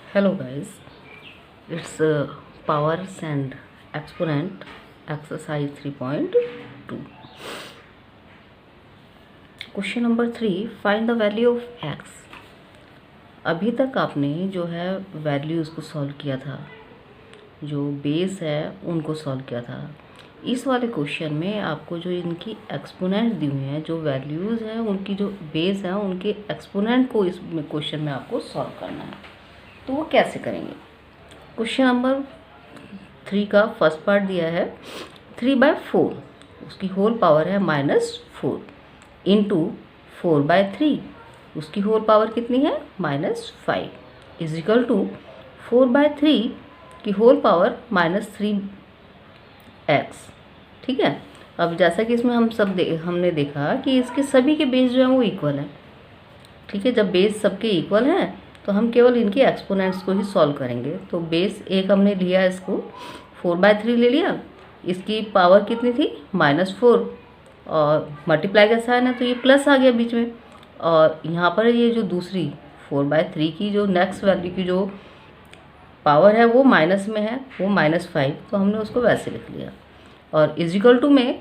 Hello guys, it's powers and exponent exercise 3.2. Question number 3, find the value of x। अभी तक आपने जो है वैल्यूज़ को सॉल्व किया था, जो बेस है उनको सॉल्व किया था। इस वाले क्वेश्चन में आपको जो इनकी एक्सपोनेंट दी हुई हैं, जो वैल्यूज़ हैं उनकी जो बेस है उनके एक्सपोनेंट को इस क्वेश्चन में आपको सॉल्व करना है। तो वो कैसे करेंगे? क्वेश्चन नंबर 3 का फर्स्ट पार्ट दिया है 3/4, उसकी होल पावर है -4 इंटू 4/3, उसकी होल पावर कितनी है -5 इज इक्वल टू 4/3 की होल पावर -3x। ठीक है। अब जैसा कि इसमें हमने देखा कि इसके सभी के बेस जो हैं वो इक्वल हैं। ठीक है, जब बेस सबके इक्वल हैं तो हम केवल इनके एक्सपोनेंट्स को ही सॉल्व करेंगे। तो बेस एक हमने लिया, इसको 4/3 ले लिया, इसकी पावर कितनी थी -4 और मल्टीप्लाई का साइन है तो ये प्लस आ गया बीच में, और यहाँ पर ये जो दूसरी 4/3 की जो नेक्स्ट वैल्यू की जो पावर है वो माइनस में है, वो -5, तो हमने उसको वैसे लिख लिया। और इजिकल टू में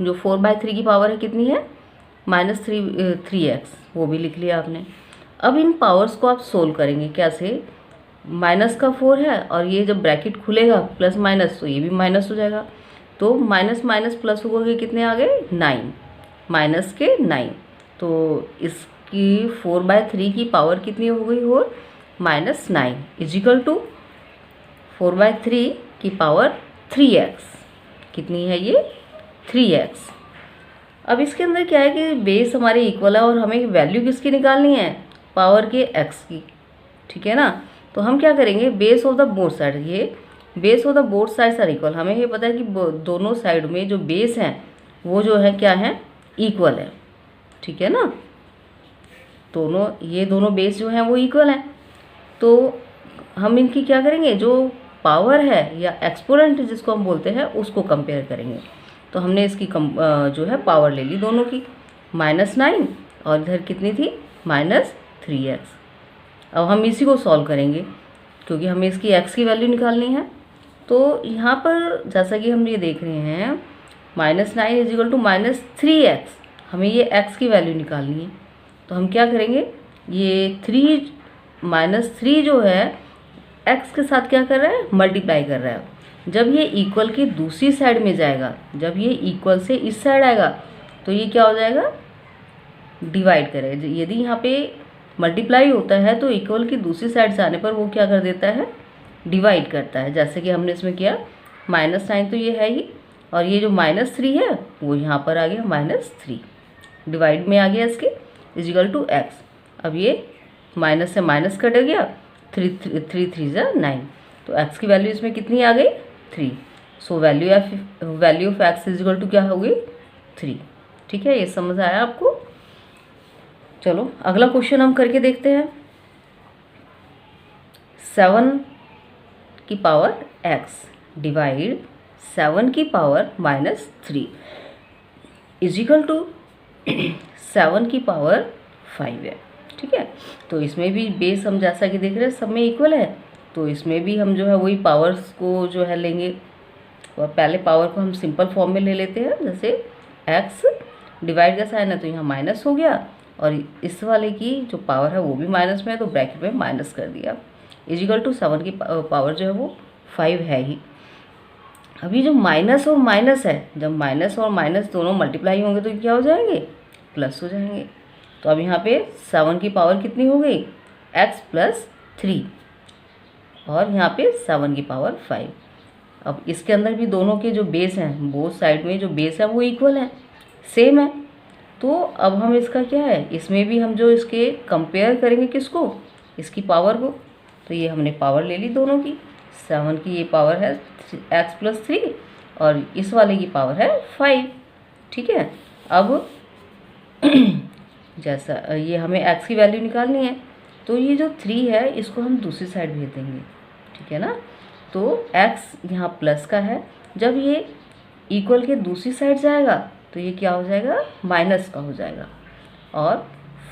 जो 4/3 की पावर है कितनी है -3x, वो भी लिख लिया आपने। अब इन पावर्स को आप सोल्व करेंगे कैसे? माइनस का 4 है और ये जब ब्रैकेट खुलेगा प्लस माइनस तो ये भी माइनस हो जाएगा, तो माइनस माइनस प्लस हो गए, कितने आ गए 9, माइनस के 9। तो इसकी 4/3 की पावर कितनी हो गई और -9 इजिकल टू 4/3 की पावर 3x। कितनी है ये 3x। अब इसके अंदर क्या है कि बेस हमारे इक्वल है और हमें वैल्यू किसकी निकालनी है, पावर के x की। ठीक है ना। तो हम क्या करेंगे, base of the both side, ये base of the both sides are equal. हमें ये पता है कि दोनों साइड में जो बेस हैं वो जो है क्या है, इक्वल है। ठीक है ना, ये दोनों बेस जो हैं वो इक्वल हैं। तो हम इनकी क्या करेंगे, जो पावर है या एक्सपोनेंट जिसको हम बोलते हैं उसको कंपेयर करेंगे। तो हमने इसकी जो है पावर ले ली दोनों की, -9 और इधर कितनी थी -3x। अब हम इसी को सॉल्व करेंगे क्योंकि हमें इसकी x की वैल्यू निकालनी है। तो यहाँ पर जैसा कि हम ये देख रहे हैं -9 इज इक्वल टू -3x, हमें ये x की वैल्यू निकालनी है। तो हम क्या करेंगे, ये -3 जो है x के साथ क्या कर रहा है, मल्टीप्लाई कर रहा है। जब ये इक्वल की दूसरी साइड में जाएगा, जब ये इक्वल से इस साइड आएगा तो ये क्या हो जाएगा, डिवाइड करेगा। यदि यहाँ पे मल्टीप्लाई होता है तो इक्वल की दूसरी साइड से आने पर वो क्या कर देता है, डिवाइड करता है, जैसे कि हमने इसमें किया। -9 तो ये है ही, और ये जो -3 है वो यहाँ पर आ गया -3, डिवाइड में आ गया इसके, इजिकल टू x। अब ये माइनस से माइनस कट गया, 3 3 9, तो x की वैल्यू इसमें कितनी आ गई 3। So value of x is equal to क्या हो गई 3। ठीक है, ये समझ आया आपको? चलो अगला क्वेश्चन हम करके देखते हैं। 7 की पावर x डिवाइड 7 की पावर -3 इजिकल टू 7 की पावर 5 है। ठीक है, तो इसमें भी बेस हम जैसा कि देख रहे हैं सब में इक्वल है, तो इसमें भी हम जो है वही पावर्स को जो है लेंगे। और पहले पावर को हम सिंपल फॉर्म में ले लेते हैं, जैसे x डिवाइड का साइन है तो यहाँ माइनस हो गया, और इस वाले की जो पावर है वो भी माइनस में है तो ब्रैकेट में माइनस कर दिया, इजिकल टू 7 की पावर जो है वो 5 है ही। अभी जो माइनस और माइनस है, जब माइनस और माइनस दोनों मल्टीप्लाई होंगे तो क्या हो जाएंगे, प्लस हो जाएंगे। तो अब यहाँ पे 7 की पावर कितनी हो गई, x + 3, और यहाँ पे 7 की पावर 5। अब इसके अंदर भी दोनों के जो बेस हैं, बोथ साइड में जो बेस है वो इक्वल है, सेम है। तो अब हम इसका क्या है, इसमें भी हम जो इसके कंपेयर करेंगे किसको, इसकी पावर को। तो ये हमने पावर ले ली दोनों की, 7 की ये पावर है x + 3 और इस वाले की पावर है 5। ठीक है, अब जैसा ये हमें x की वैल्यू निकालनी है, तो ये जो 3 है इसको हम दूसरी साइड भेज देंगे। ठीक है ना, तो x यहाँ प्लस का है, जब ये इक्वल के दूसरी साइड जाएगा तो ये क्या हो जाएगा, माइनस का हो जाएगा। और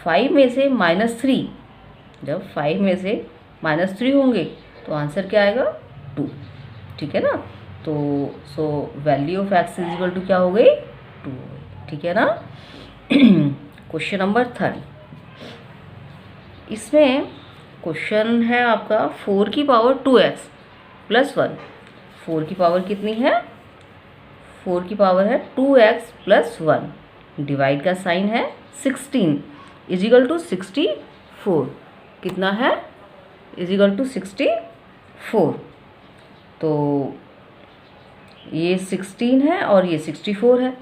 5 में से -3, जब 5 में से -3 होंगे तो आंसर क्या आएगा 2, ठीक है ना। तो so value of x is equal to क्या हो गई 2, ठीक है ना। क्वेश्चन नंबर 3, इसमें क्वेश्चन है आपका 4 की पावर 2x प्लस 1। 4 की पावर कितनी है, 4 की पावर है 2x प्लस 1, डिवाइड का साइन है 16 इजिकल टू 64, कितना है इजिकल टू 64। तो ये 16 है और ये 64 है,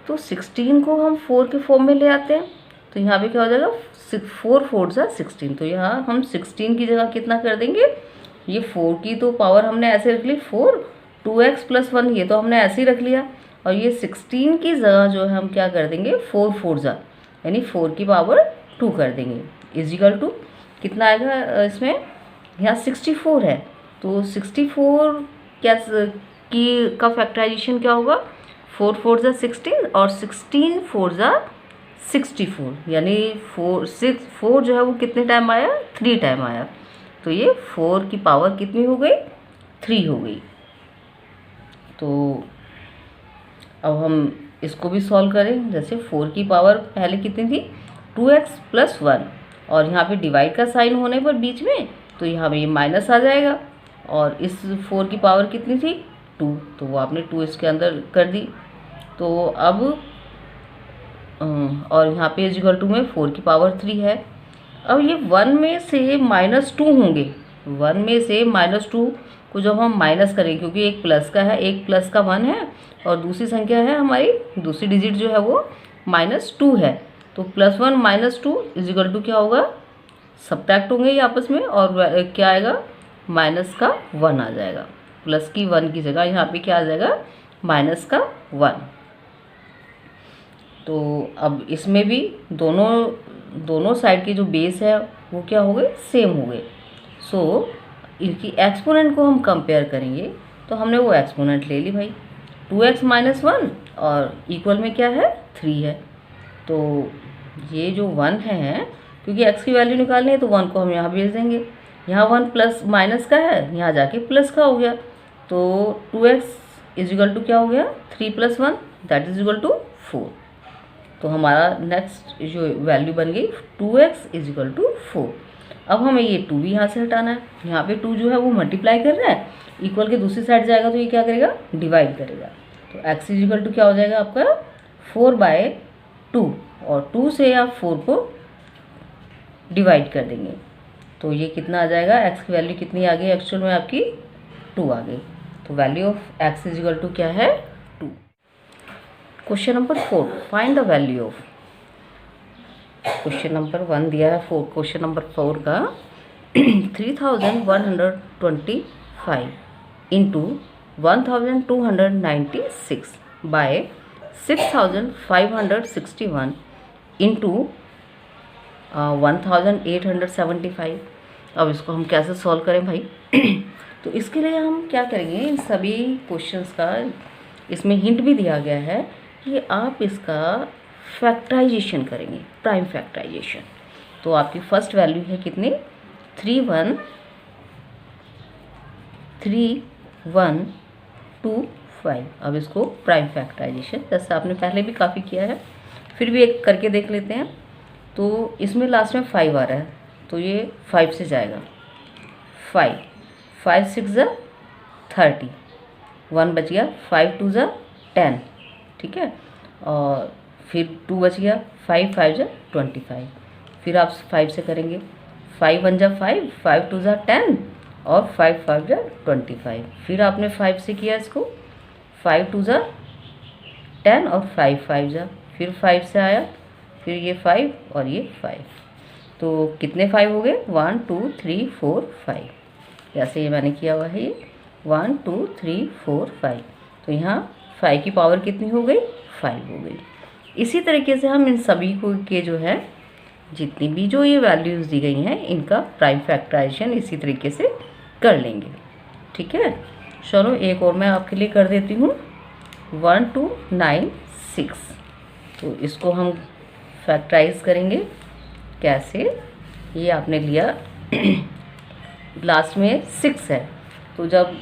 तो 16 को हम 4 के फॉर्म में ले आते हैं, तो यहाँ पे क्या हो जाएगा 4 4 जा 16, तो यहाँ हम 16 की जगह कितना कर देंगे, ये 4 की तो पावर हमने ऐसे रख ली 4, 2x प्लस 1 ये तो हमने ऐसे ही रख लिया, और ये 16 की जगह जो है हम क्या कर देंगे 4 4 जा यानी 4 की पावर 2 कर देंगे, इजिकल टू कितना आएगा इसमें, यहाँ 64 है तो 64 क्या की का फैक्टराइजेशन क्या होगा, 4 4 जा 16 और 16 4 जा 64, यानी 4 जो है वो कितने टाइम आया 3 टाइम आया, तो ये 4 की पावर कितनी हो गई 3 हो गई। तो अब हम इसको भी सॉल्व करें, जैसे 4 की पावर पहले कितनी थी 2x प्लस 1, और यहाँ पे डिवाइड का साइन होने पर बीच में तो यहाँ पे ये माइनस आ जाएगा, और इस 4 की पावर कितनी थी 2, तो वो आपने 2 इसके अंदर कर दी। तो अब और यहाँ पे इजिकल टू में 4 की पावर 3 है। अब ये 1 में से -2 होंगे, 1 में से -2 को जब हम माइनस करें, क्योंकि एक प्लस का है एक प्लस का 1 है और दूसरी संख्या है हमारी दूसरी डिजिट जो है वो -2 है, तो +1 -2 इजिकल टू क्या होगा, सब्ट्रैक्ट होंगे ये आपस में, और क्या आएगा माइनस का 1 आ जाएगा, प्लस की 1 की जगह यहाँ पे क्या आ जाएगा माइनस का 1। तो अब इसमें भी दोनों साइड के जो बेस है वो क्या हो गए सेम हो गए। सो इनकी एक्सपोनेंट को हम कंपेयर करेंगे, तो हमने वो एक्सपोनेंट ले ली भाई 2x - 1 और इक्वल में क्या है 3 है, तो ये जो 1 है क्योंकि x की वैल्यू निकालनी है तो 1 को हम यहाँ भेज देंगे, यहाँ 1 प्लस माइनस का है यहाँ जाके प्लस का हो गया, तो 2x इजिकल टू क्या हो गया 3 + 1 दैट इज इक्वल टू 4। तो हमारा नेक्स्ट जो वैल्यू बन गई 2x इजिकल टू 4। अब हमें ये 2 भी यहाँ से हटाना है, यहाँ पे 2 जो है वो मल्टीप्लाई कर रहा है, इक्वल के दूसरी साइड जाएगा तो ये क्या करेगा डिवाइड करेगा, तो x इजिकल टू क्या हो जाएगा आपका 4/2, और 2 से आप 4 को डिवाइड कर देंगे, तो ये कितना आ जाएगा x की वैल्यू कितनी आ गई एक्चुअल में आपकी 2 आ गई, तो value of x is equal to क्या है 2। Question number 4, find the value of, question number 1 दिया है क्वेश्चन नंबर 4 का 3125 इंटू 1296 बाय 6561 इंटू 1875। अब इसको हम कैसे सॉल्व करें भाई तो इसके लिए हम क्या करेंगे, इन सभी क्वेश्चंस का इसमें हिंट भी दिया गया है कि आप इसका फैक्टराइजेशन करेंगे, प्राइम फैक्टराइजेशन। तो आपकी फर्स्ट वैल्यू है कितनी 3125। अब इसको प्राइम फैक्टराइजेशन जैसे आपने पहले भी काफ़ी किया है फिर भी एक करके देख लेते हैं। तो इसमें लास्ट में 5 आ रहा है तो ये 5 से जाएगा, 5 6 = 30, 1 बच गया, 5 2 = 10, ठीक है, और फिर 2 बच गया, 5 5 = 25, फिर आप 5 से करेंगे, 5 1 = 5, 5 2 = 10 और 5 5 = 25, फिर आपने 5 से किया इसको, 5 2 = 10 और 5 5 = फिर 5 से आया, फिर ये 5 और ये 5, तो कितने 5 हो गए 1 2 3 4 5, जैसे ये मैंने किया हुआ है ये 1 2 3 4 5, तो यहाँ 5 की पावर कितनी हो गई 5 हो गई। इसी तरीके से हम इन सभी को के जो है जितनी भी जो ये वैल्यूज़ दी गई हैं इनका प्राइम फैक्टराइजेशन इसी तरीके से कर लेंगे, ठीक है। चलो एक और मैं आपके लिए कर देती हूँ 1296, तो इसको हम फैक्टराइज करेंगे कैसे, ये आपने लिया लास्ट में 6 है, तो जब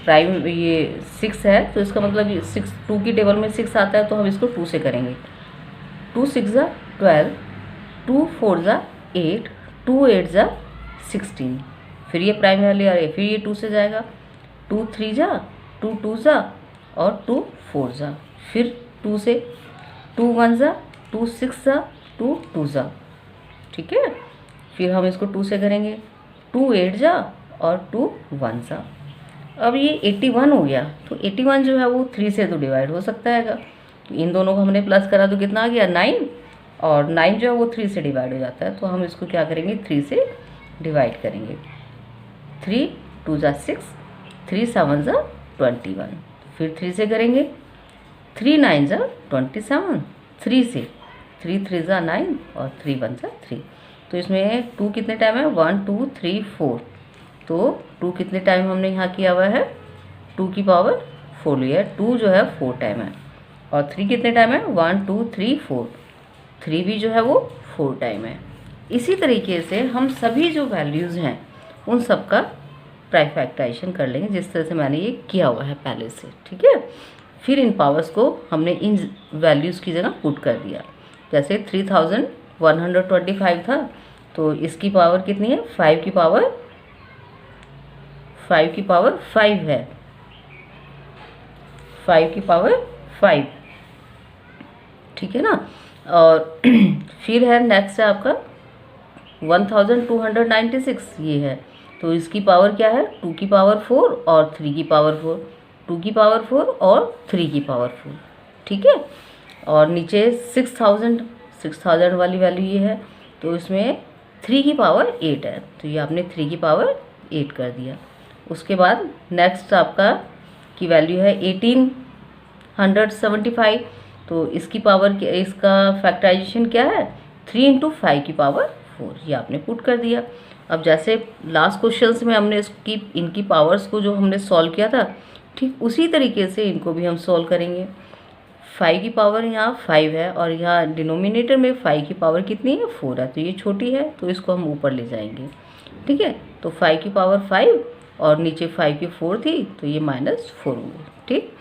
प्राइम ये 6 है तो इसका मतलब 6 2 की टेबल में 6 आता है, तो हम इसको 2 से करेंगे। 2 6 ज़ा 12, 2 4 ज़ा 8, 2 8 ज़ा 16। फिर ये प्राइम वैल्यू आ रही है, फिर ये 2 से जाएगा। 2 3 ज़ा 2 2 ज़ा और 2 4 ज़ा, फिर 2 से 2 1 ज़ा 2 6 ज़ा 2 2 ज़ा, ठीक है। फिर हम इसको 2 से करेंगे। 2 8 ज़ा और 2 1 ज़ा। अब ये 81 हो गया, तो 81 जो है वो 3 से तो डिवाइड हो सकता है। तो इन दोनों को हमने प्लस करा तो कितना आ गया 9, और 9 जो है वो 3 से डिवाइड हो जाता है, तो हम इसको क्या करेंगे 3 से डिवाइड करेंगे। 3 2 ज़ा 6, 3 7 ज़ा 21, फिर 3 से करेंगे। 3 9 ज़ा 27, 3 से 3 3 ज़ा 9 और 3 1 ज़ा 3। तो इसमें 2 कितने टाइम है 1 2 3 4, तो 2 कितने टाइम हमने यहाँ किया हुआ है 2 की पावर 4 लिया है, 2 जो है 4 टाइम है। और 3 कितने टाइम है 1 2 3 4, 3 भी जो है वो 4 टाइम है। इसी तरीके से हम सभी जो वैल्यूज़ हैं उन सब का प्राइम फैक्टराइजेशन कर लेंगे, जिस तरह से मैंने ये किया हुआ है पहले से, ठीक है। फिर इन पावर्स को हमने इन वैल्यूज़ की जगह पुट कर दिया। जैसे 3125 था, तो इसकी पावर कितनी है 5 की पावर 5 है, 5 की पावर 5, ठीक है ना। और फिर है नेक्स्ट है आपका 1296, ये है, तो इसकी पावर क्या है 2 की पावर 4 और 3 की पावर 4, 2 की पावर 4 और 3 की पावर 4, ठीक है। और नीचे 6000 वाली वैल्यू ये है, तो इसमें 3 की पावर 8 है, तो ये आपने 3 की पावर 8 कर दिया। उसके बाद नेक्स्ट आपका की वैल्यू है 1875, तो इसकी पावर इसका फैक्टराइजेशन क्या है 3 इंटू 5 की पावर 4, ये आपने पुट कर दिया। अब जैसे लास्ट क्वेश्चंस में हमने इनकी पावर्स को जो हमने सॉल्व किया था, ठीक उसी तरीके से इनको भी हम सॉल्व करेंगे। 5 की पावर यहाँ 5 है और यहाँ डिनोमिनेटर में 5 की पावर कितनी है 4 है, तो ये छोटी है, तो इसको हम ऊपर ले जाएंगे, ठीक है। तो 5 की पावर 5 और नीचे 5 की 4 थी, तो ये -4 होगी, ठीक।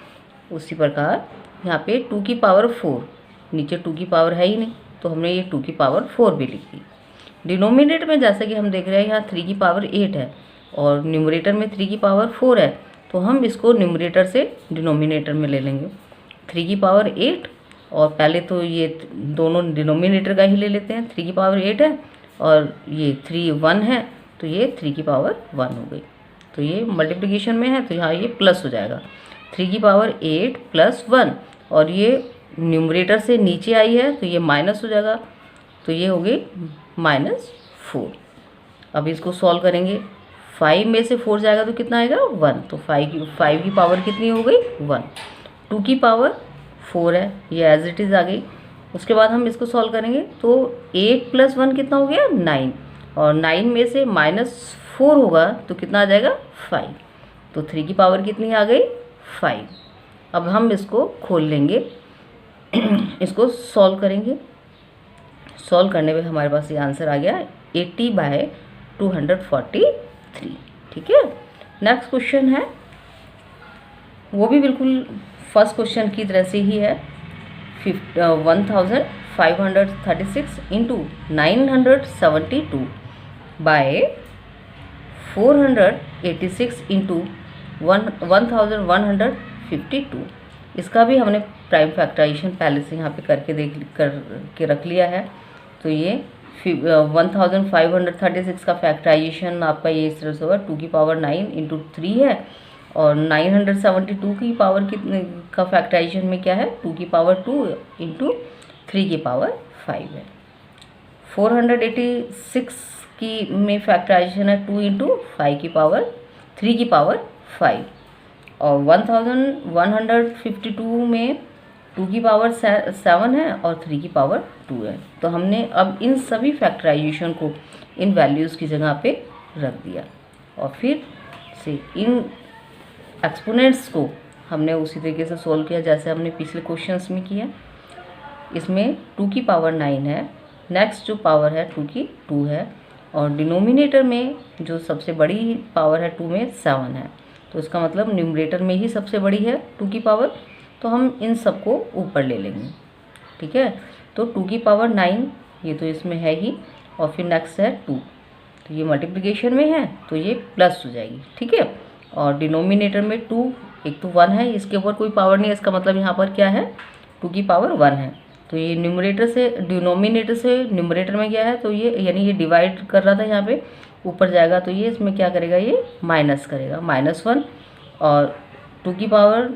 उसी प्रकार यहाँ पे 2 की पावर 4, नीचे 2 की पावर है ही नहीं, तो हमने ये 2 की पावर 4 भी लिख दी। डिनोमिनेटर में जैसे कि हम देख रहे हैं यहाँ 3 की पावर 8 है और न्यूमरेटर में 3 की पावर 4 है, तो हम इसको न्यूमरेटर से डिनोमिनेटर में ले लेंगे। 3 की पावर 8, और पहले तो ये दोनों डिनोमिनेटर का ही ले लेते हैं। 3 की पावर 8 है और ये 3 1 है, तो ये 3 की पावर 1 हो गई, तो ये मल्टीप्लिकेशन में है, तो यहाँ ये प्लस हो जाएगा। 3 की पावर 8 प्लस 1, और ये न्यूमरेटर से नीचे आई है, तो ये माइनस हो जाएगा, तो ये हो गई -4। अब इसको सॉल्व करेंगे, 5 में से 4 जाएगा तो कितना आएगा 1, तो 5 की पावर कितनी हो गई 1। 2 की पावर 4 है, ये एज इट इज़ आ गई। उसके बाद हम इसको सॉल्व करेंगे, तो 8 + 1 कितना हो गया 9, और 9 में से -4 होगा तो कितना आ जाएगा 5, तो 3 की पावर कितनी आ गई 5। अब हम इसको खोल लेंगे, इसको सॉल्व करेंगे। सॉल्व करने में हमारे पास ये आंसर आ गया 80/243, ठीक है। नेक्स्ट क्वेश्चन है, वो भी बिल्कुल फर्स्ट क्वेश्चन की तरह से ही है। 1536 इंटू 972 बाय 486 इंटू 1152। इसका भी हमने प्राइम फैक्टराइजेशन पहले से यहाँ पे करके रख लिया है। तो ये 1536 का फैक्टराइजेशन आपका ये इस तरह से होगा 2 की पावर 9 इंटू 3 है, और 972 की पावर कितने का फैक्टराइजेशन में क्या है 2 की पावर 2 इंटू 3 की पावर 5 है। 486 की में फैक्टराइजेशन है 2 इंटू 5 की पावर 3 की पावर 5, और 1152 में 2 की पावर 7 है और 3 की पावर 2 है। तो हमने अब इन सभी फैक्टराइजेशन को इन वैल्यूज़ की जगह पे रख दिया, और फिर से इन एक्सपोनेंट्स को हमने उसी तरीके से सॉल्व किया जैसे हमने पिछले क्वेश्चंस में किया। इसमें 2 की पावर 9 है, नेक्स्ट जो पावर है 2 की 2 है, और डिनोमिनेटर में जो सबसे बड़ी पावर है 2 में 7 है, तो इसका मतलब न्यूमरेटर में ही सबसे बड़ी है 2 की पावर, तो हम इन सबको ऊपर ले लेंगे। ठीक है, तो 2 की पावर 9 ये तो इसमें है ही, और फिर नेक्स्ट है 2, तो ये मल्टीप्लिकेशन में है तो ये प्लस हो जाएगी। ठीक है, और डिनोमिनेटर में 2, एक तो 1 है, इसके ऊपर कोई पावर नहीं है, इसका मतलब यहाँ पर क्या है 2 की पावर 1 है, तो ये न्यूमरेटर से डिनोमिनेटर से न्यूमरेटर में गया है, तो ये यानी ये डिवाइड कर रहा था यहाँ पे, ऊपर जाएगा तो ये इसमें क्या करेगा, ये माइनस करेगा, -1, और 2 की पावर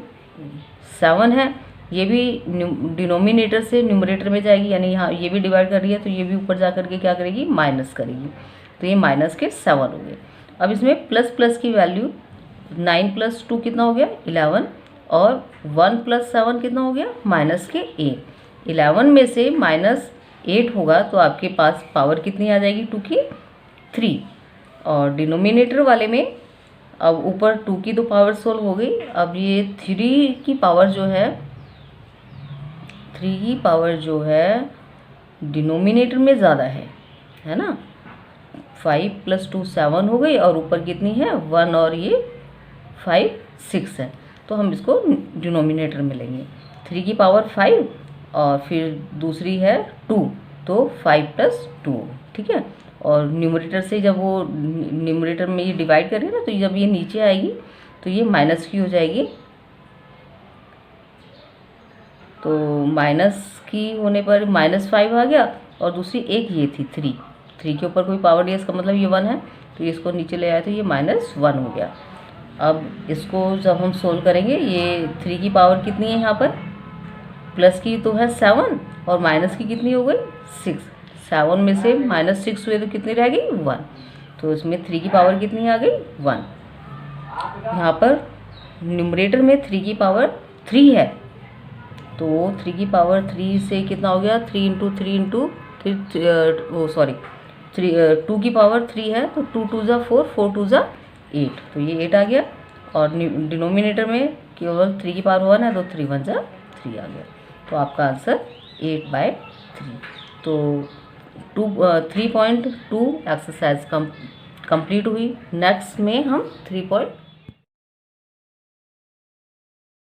7 है, ये भी डिनोमिनेटर से न्यूमरेटर में जाएगी, यानी यहाँ ये भी डिवाइड कर रही है तो ये भी ऊपर जा करके क्या करेगी, माइनस करेगी, तो ये माइनस के 7 हो गए। अब इसमें प्लस प्लस की वैल्यू 9 + 2 कितना हो गया 11, और 1 + 7 कितना हो गया -8। 11 में से -8 होगा तो आपके पास पावर कितनी आ जाएगी 2 की 3, और डिनोमिनेटर वाले में अब ऊपर 2 की तो पावर सोल्व हो गई, अब ये 3 की पावर जो है डिनोमिनेटर में ज़्यादा है ना, 5 + 2 7 हो गई, और ऊपर कितनी है 1, और ये 5 6 है, तो हम इसको डिनोमिनेटर में लेंगे। 3 की पावर 5 और फिर दूसरी है 2, तो 5 + 2। ठीक है, और न्यूमरेटर से जब वो न्यूमरेटर में ये डिवाइड करें ना, तो जब ये नीचे आएगी तो ये माइनस की हो जाएगी, तो माइनस की होने पर -5 आ गया, और दूसरी एक ये थी 3 के ऊपर कोई पावर नहीं है, इसका मतलब ये 1 है, तो ये इसको नीचे ले आए तो ये -1 हो गया। अब इसको जब हम सोल्व करेंगे, ये 3 की पावर कितनी है यहाँ पर, प्लस की तो है 7, और माइनस की कितनी हो गई 6, 7 में से -6 हुए तो कितनी रह गई 1, तो इसमें 3 की पावर कितनी आ गई 1। यहाँ पर न्यूमरेटर में 3 की पावर 3 है, तो 3 की पावर 3 से कितना हो गया 3 × 3 × 2 की पावर 3 है, तो 2 × 2 = 4, 4 × 2 = 8, तो ये 8 आ गया, और डिनोमिनेटर में केवल 3 की पावर 1 है, तो 3 × 1 = 3 आ गया, तो आपका आंसर 8/3। तो 3.2 एक्सरसाइज कंप्लीट हुई। नेक्स्ट में हम 3.